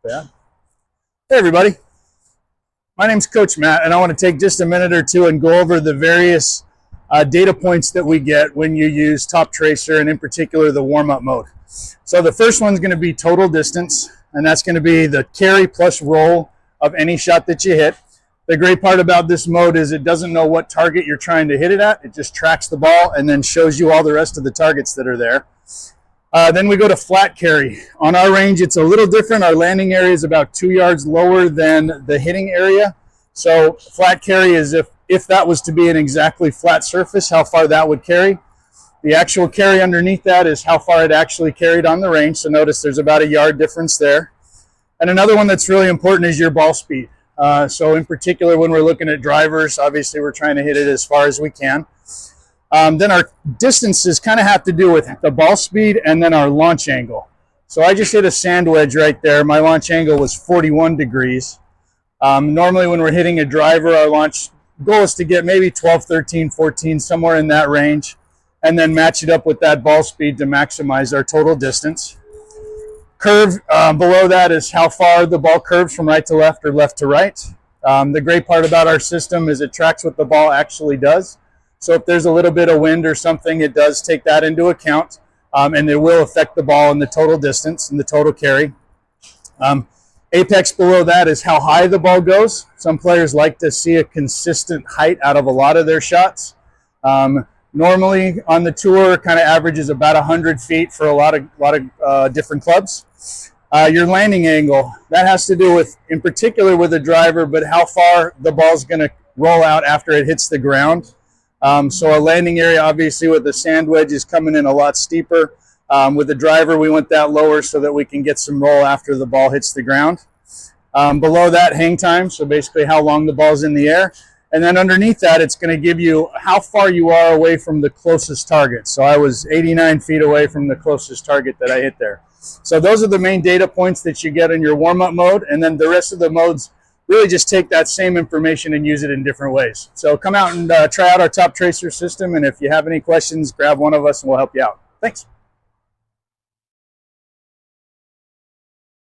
bad. Hey everybody, my name's Coach Matt, and I want to take just a minute or two and go over the various data points that we get when you use TopTracer, and in particular the warm-up mode. So the first one's going to be total distance, and that's going to be the carry plus roll of any shot that you hit. The great part about this mode is it doesn't know what target you're trying to hit it at. It just tracks the ball and then shows you all the rest of the targets that are there. Then we go to flat carry. On our range, it's a little different. Our landing area is about 2 yards lower than the hitting area. So flat carry is if that was to be an exactly flat surface, how far that would carry. The actual carry underneath that is how far it actually carried on the range. So notice there's about a yard difference there. And another one that's really important is your ball speed. So in particular, when we're looking at drivers, obviously we're trying to hit it as far as we can. Then our distances kind of have to do with the ball speed and then our launch angle. So I just hit a sand wedge right there. My launch angle was 41 degrees. Normally when we're hitting a driver, our launch goal is to get maybe 12, 13, 14, somewhere in that range, and then match it up with that ball speed to maximize our total distance. Curve below that is how far the ball curves from right to left or left to right. The great part about our system is it tracks what the ball actually does. So if there's a little bit of wind or something, it does take that into account, and it will affect the ball and the total distance and the total carry. Apex below that is how high the ball goes. Some players like to see a consistent height out of a lot of their shots. Normally on the tour, kind of averages about 100 feet for a lot of different clubs. Your landing angle, that has to do with, in particular with a driver, but how far the ball's going to roll out after it hits the ground. So our landing area, obviously with the sand wedge, is coming in a lot steeper. With the driver, we went that lower so that we can get some roll after the ball hits the ground. Below that, hang time, so basically how long the ball's in the air. And then underneath that, it's going to give you how far you are away from the closest target. So I was 89 feet away from the closest target that I hit there. So those are the main data points that you get in your warm-up mode, and then the rest of the modes really just take that same information and use it in different ways. So come out and try out our TopTracer system, and if you have any questions, grab one of us and we'll help you out. Thanks.